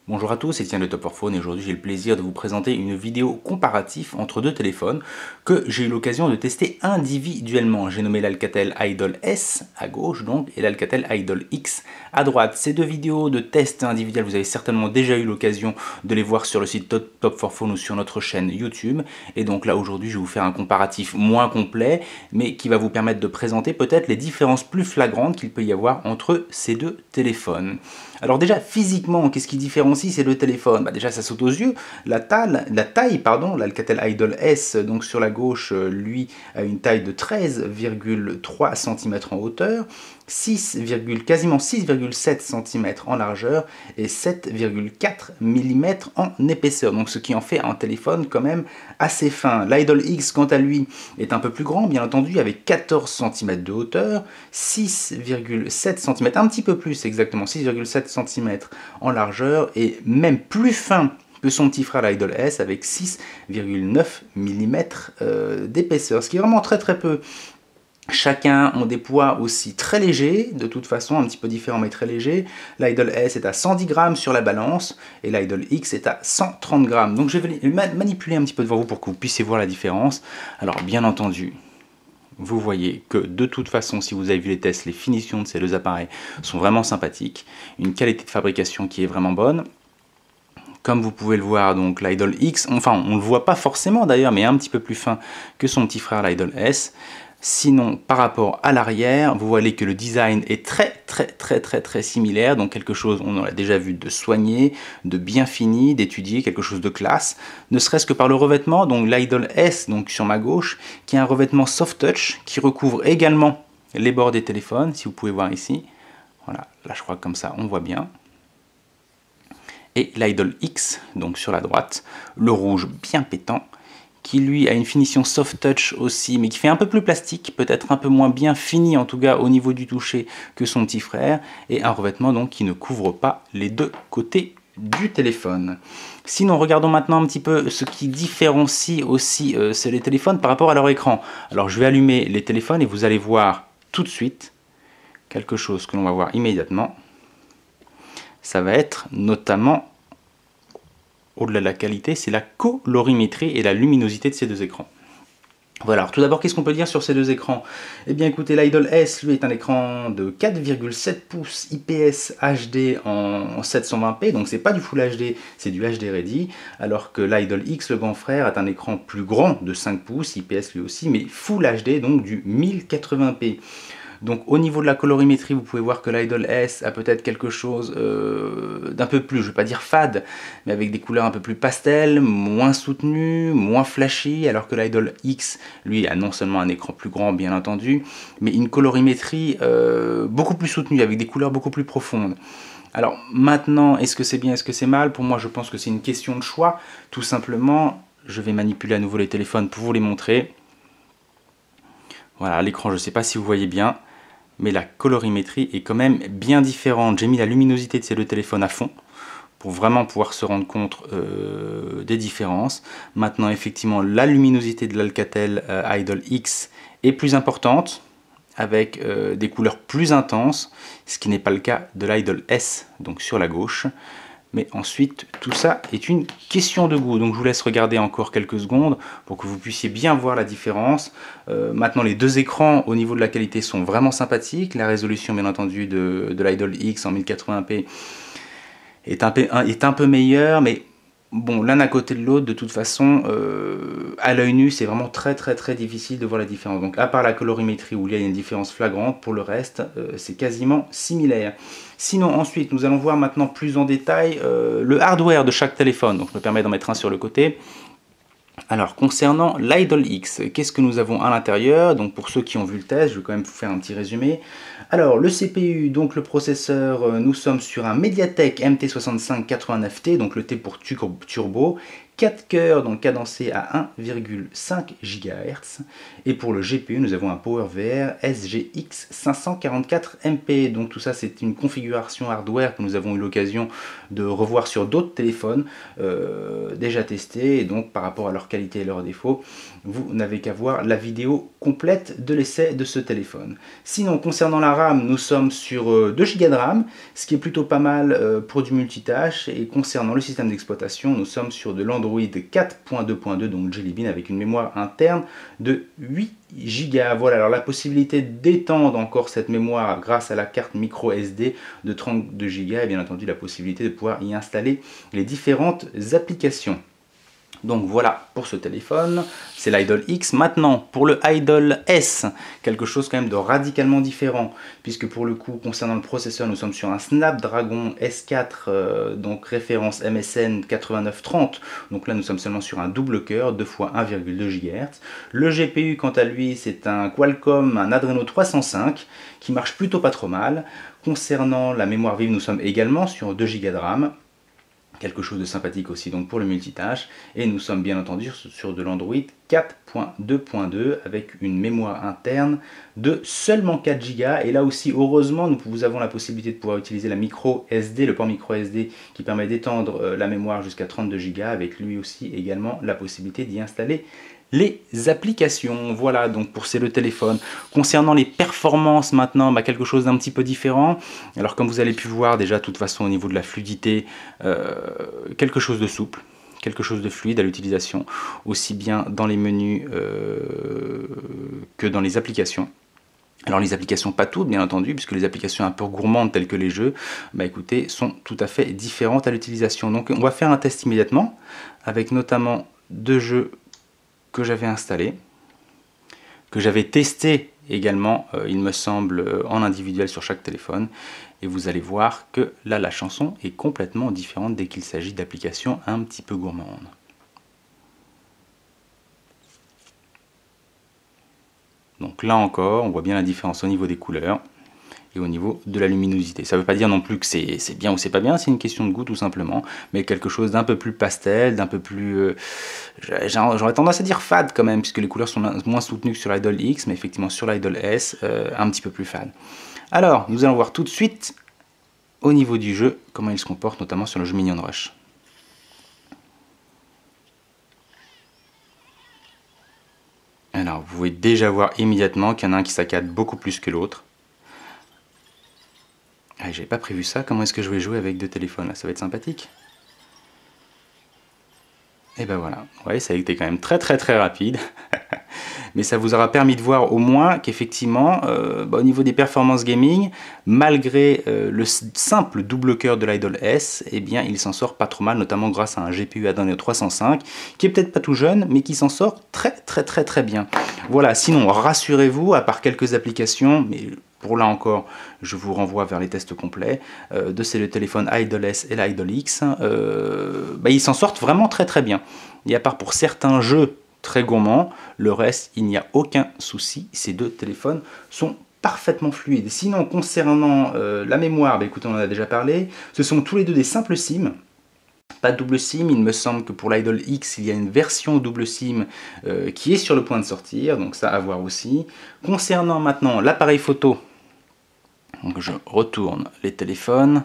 Bonjour à tous, c'est Étienne de Top 4 Phone et aujourd'hui j'ai le plaisir de vous présenter une vidéo comparatif entre deux téléphones que j'ai eu l'occasion de tester individuellement. J'ai nommé l'Alcatel Idol S à gauche donc et l'Alcatel Idol X à droite. Ces deux vidéos de test individuel, vous avez certainement déjà eu l'occasion de les voir sur le site Top 4 Phone ou sur notre chaîne YouTube. Et donc là aujourd'hui je vais vous faire un comparatif moins complet mais qui va vous permettre de présenter peut-être les différences plus flagrantes qu'il peut y avoir entre ces deux téléphones. Alors déjà physiquement, qu'est-ce qui différencie ces deux téléphones? Déjà ça saute aux yeux, la taille, l'Alcatel Idol S donc sur la gauche, lui a une taille de 13,3 cm en hauteur, quasiment 6,7 cm en largeur et 7,4 mm en épaisseur, donc ce qui en fait un téléphone quand même assez fin. L'Idol X quant à lui est un peu plus grand bien entendu avec 14 cm de hauteur, 6,7 cm, un petit peu plus exactement, 6,7 cm en largeur et même plus fin que son petit frère l'Idol S avec 6,9 mm d'épaisseur, ce qui est vraiment très peu. Chacun ont des poids aussi très légers, de toute façon un petit peu différent mais très léger. L'Idol S est à 110 grammes sur la balance et l'Idol X est à 130 grammes. Donc je vais manipuler un petit peu devant vous pour que vous puissiez voir la différence. Alors bien entendu, vous voyez que de toute façon, si vous avez vu les tests, les finitions de ces deux appareils sont vraiment sympathiques. Une qualité de fabrication qui est vraiment bonne. Comme vous pouvez le voir, donc l'Idol X, enfin on ne le voit pas forcément d'ailleurs, mais un petit peu plus fin que son petit frère l'Idol S. Sinon, par rapport à l'arrière, vous voyez que le design est très similaire, donc quelque chose, on en a déjà vu, de soigné, de bien fini, d'étudié, quelque chose de classe, ne serait-ce que par le revêtement, donc l'Idol S, donc sur ma gauche, qui a un revêtement soft touch, qui recouvre également les bords des téléphones, si vous pouvez voir ici. Voilà, là je crois que comme ça on voit bien. Et l'Idol X, donc sur la droite, le rouge bien pétant, qui lui a une finition soft touch aussi, mais qui fait un peu plus plastique, peut-être un peu moins bien fini en tout cas au niveau du toucher que son petit frère, et un revêtement donc qui ne couvre pas les deux côtés du téléphone. Sinon, regardons maintenant un petit peu ce qui différencie aussi les téléphones par rapport à leur écran. Alors je vais allumer les téléphones et vous allez voir tout de suite quelque chose que l'on va voir immédiatement. Ça va être notamment, au-delà de la qualité, c'est la colorimétrie et la luminosité de ces deux écrans. Voilà, alors tout d'abord, qu'est-ce qu'on peut dire sur ces deux écrans? Eh bien écoutez, l'Idol S, lui, est un écran de 4,7 pouces IPS HD en 720p, donc c'est pas du Full HD, c'est du HD Ready, alors que l'Idol X, le grand frère, est un écran plus grand de 5 pouces, IPS lui aussi, mais Full HD, donc du 1080p. Donc au niveau de la colorimétrie, vous pouvez voir que l'Idol S a peut-être quelque chose d'un peu plus, je ne vais pas dire fade, mais avec des couleurs un peu plus pastel, moins soutenues, moins flashy, alors que l'Idol X, lui, a non seulement un écran plus grand, bien entendu, mais une colorimétrie beaucoup plus soutenue, avec des couleurs beaucoup plus profondes. Alors maintenant, est-ce que c'est bien, est-ce que c'est mal? Pour moi, je pense que c'est une question de choix. Tout simplement, je vais manipuler à nouveau les téléphones pour vous les montrer. Voilà, l'écran, je ne sais pas si vous voyez bien, mais la colorimétrie est quand même bien différente. J'ai mis la luminosité de ces deux téléphones à fond pour vraiment pouvoir se rendre compte des différences. Maintenant, effectivement, la luminosité de l'Alcatel Idol X est plus importante, avec des couleurs plus intenses, ce qui n'est pas le cas de l'Idol S, donc sur la gauche. Mais ensuite, tout ça est une question de goût. Donc je vous laisse regarder encore quelques secondes pour que vous puissiez bien voir la différence. Maintenant, les deux écrans au niveau de la qualité sont vraiment sympathiques. La résolution, bien entendu, de l'Idol X en 1080p est un peu meilleure, mais bon, l'un à côté de l'autre, de toute façon, à l'œil nu, c'est vraiment très difficile de voir la différence. Donc à part la colorimétrie où il y a une différence flagrante, pour le reste, c'est quasiment similaire. Sinon, ensuite, nous allons voir maintenant plus en détail le hardware de chaque téléphone. Donc je me permets d'en mettre un sur le côté. Alors, concernant l'Idol X, qu'est-ce que nous avons à l'intérieur? Donc, pour ceux qui ont vu le test, je vais quand même vous faire un petit résumé. Alors, le CPU, donc le processeur, nous sommes sur un MediaTek MT6589T, donc le T pour turbo, 4 cœurs, donc cadencé à 1,5 GHz. Et pour le GPU, nous avons un PowerVR SGX 544 MP. Donc tout ça, c'est une configuration hardware que nous avons eu l'occasion de revoir sur d'autres téléphones déjà testés. Et donc par rapport à leur qualité et leurs défauts, vous n'avez qu'à voir la vidéo complète de l'essai de ce téléphone. Sinon, concernant la RAM, nous sommes sur 2 Go de RAM, ce qui est plutôt pas mal pour du multitâche. Et concernant le système d'exploitation, nous sommes sur de l'Android 4.2.2, donc Jelly Bean, avec une mémoire interne de 8 Go. Voilà, alors la possibilité d'étendre encore cette mémoire grâce à la carte micro SD de 32 Go et bien entendu la possibilité de pouvoir y installer les différentes applications. Donc voilà pour ce téléphone, c'est l'Idol X. Maintenant pour le Idol S, quelque chose quand même de radicalement différent, puisque pour le coup concernant le processeur, nous sommes sur un Snapdragon S4, donc référence MSN 8930, donc là nous sommes seulement sur un double cœur, 2 fois 1,2 GHz. Le GPU quant à lui, c'est un Qualcomm, un Adreno 305, qui marche plutôt pas trop mal. Concernant la mémoire vive, nous sommes également sur 2 Go de RAM. Quelque chose de sympathique aussi donc pour le multitâche, et nous sommes bien entendu sur de l'Android 4.2.2 avec une mémoire interne de seulement 4 Go, et là aussi heureusement nous avons la possibilité de pouvoir utiliser la micro SD, le port micro SD qui permet d'étendre la mémoire jusqu'à 32 Go, avec lui aussi également la possibilité d'y installer les applications. Voilà donc pour le téléphone. Concernant les performances maintenant, quelque chose d'un petit peu différent. Alors comme vous avez pu voir déjà de toute façon au niveau de la fluidité, quelque chose de souple, quelque chose de fluide à l'utilisation, aussi bien dans les menus que dans les applications. Alors les applications pas toutes bien entendu, puisque les applications un peu gourmandes telles que les jeux, écoutez, sont tout à fait différentes à l'utilisation. Donc on va faire un test immédiatement, avec notamment 2 jeux que j'avais installé, que j'avais testé également, il me semble, en individuel sur chaque téléphone. Et vous allez voir que là, la chanson est complètement différente dès qu'il s'agit d'applications un petit peu gourmandes. Donc là encore, on voit bien la différence au niveau des couleurs et au niveau de la luminosité. Ça ne veut pas dire non plus que c'est bien ou c'est pas bien, c'est une question de goût tout simplement, mais quelque chose d'un peu plus pastel, d'un peu plus... j'aurais tendance à dire fade quand même, puisque les couleurs sont moins soutenues que sur l'Idol X, mais effectivement sur l'Idol S, un petit peu plus fade. Alors, nous allons voir tout de suite, au niveau du jeu, comment il se comporte, notamment sur le jeu Minion Rush. Alors, vous pouvez déjà voir immédiatement qu'il y en a un qui saccade beaucoup plus que l'autre. Ah, j'avais pas prévu ça, comment est-ce que je vais jouer avec 2 téléphones là, ça va être sympathique. Et ben voilà, vous voyez, ça a été quand même très rapide. Mais ça vous aura permis de voir au moins qu'effectivement, au niveau des performances gaming, malgré le simple double cœur de l'Idol S, eh bien il s'en sort pas trop mal, notamment grâce à un GPU Adreno 305, qui est peut-être pas tout jeune, mais qui s'en sort très bien. Voilà, sinon rassurez-vous, à part quelques applications, mais pour là encore, je vous renvoie vers les tests complets de ces le téléphone Idol S et l'Idol X. Ils s'en sortent vraiment très bien. Et à part pour certains jeux très gourmands, le reste, il n'y a aucun souci. Ces 2 téléphones sont parfaitement fluides. Sinon, concernant la mémoire, écoutez, on en a déjà parlé. Ce sont tous les 2 des simples SIM. Pas de double SIM, il me semble que pour l'Idol X, il y a une version double SIM qui est sur le point de sortir, donc ça à voir aussi. Concernant maintenant l'appareil photo, donc je retourne les téléphones.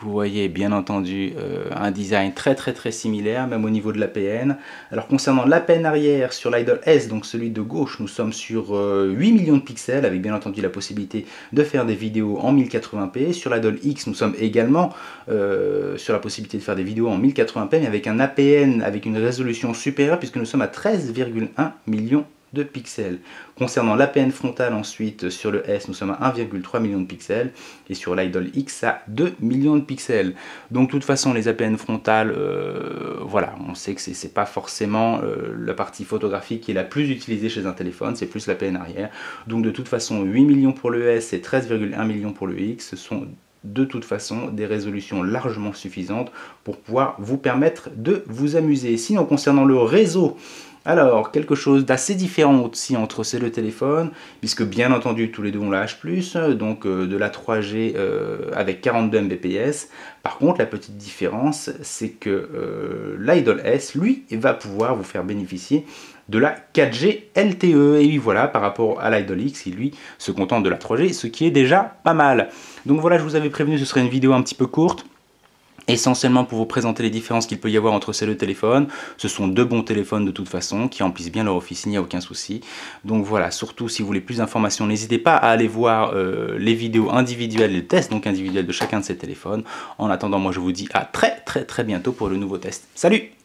Vous voyez bien entendu un design très similaire, même au niveau de l'APN. Alors concernant l'APN arrière sur l'Idol S, donc celui de gauche, nous sommes sur 8 millions de pixels, avec bien entendu la possibilité de faire des vidéos en 1080p. Sur l'Idol X, nous sommes également sur la possibilité de faire des vidéos en 1080p, mais avec un APN avec une résolution supérieure, puisque nous sommes à 13,1 millions de pixels. Concernant l'APN frontale ensuite, sur le S, nous sommes à 1,3 million de pixels, et sur l'Idol X à 2 millions de pixels. Donc de toute façon, les APN frontales, voilà, on sait que c'est pas forcément la partie photographique qui est la plus utilisée chez un téléphone, c'est plus l'APN arrière. Donc de toute façon, 8 millions pour le S et 13,1 millions pour le X, ce sont de toute façon des résolutions largement suffisantes pour pouvoir vous permettre de vous amuser. Sinon, concernant le réseau, alors, quelque chose d'assez différent aussi entre ces deux téléphones, puisque bien entendu tous les deux ont la H+, donc de la 3G avec 42 Mbps. Par contre, la petite différence, c'est que l'Idol S, lui, va pouvoir vous faire bénéficier de la 4G LTE. Et oui, voilà, par rapport à l'Idol X, il lui se contente de la 3G, ce qui est déjà pas mal. Donc voilà, je vous avais prévenu, ce serait une vidéo un petit peu courte, essentiellement pour vous présenter les différences qu'il peut y avoir entre ces deux téléphones. Ce sont deux bons téléphones de toute façon, qui remplissent bien leur office, il n'y a aucun souci. Donc voilà, surtout si vous voulez plus d'informations, n'hésitez pas à aller voir les vidéos individuelles, les tests donc individuels de chacun de ces téléphones. En attendant, moi je vous dis à très bientôt pour le nouveau test. Salut!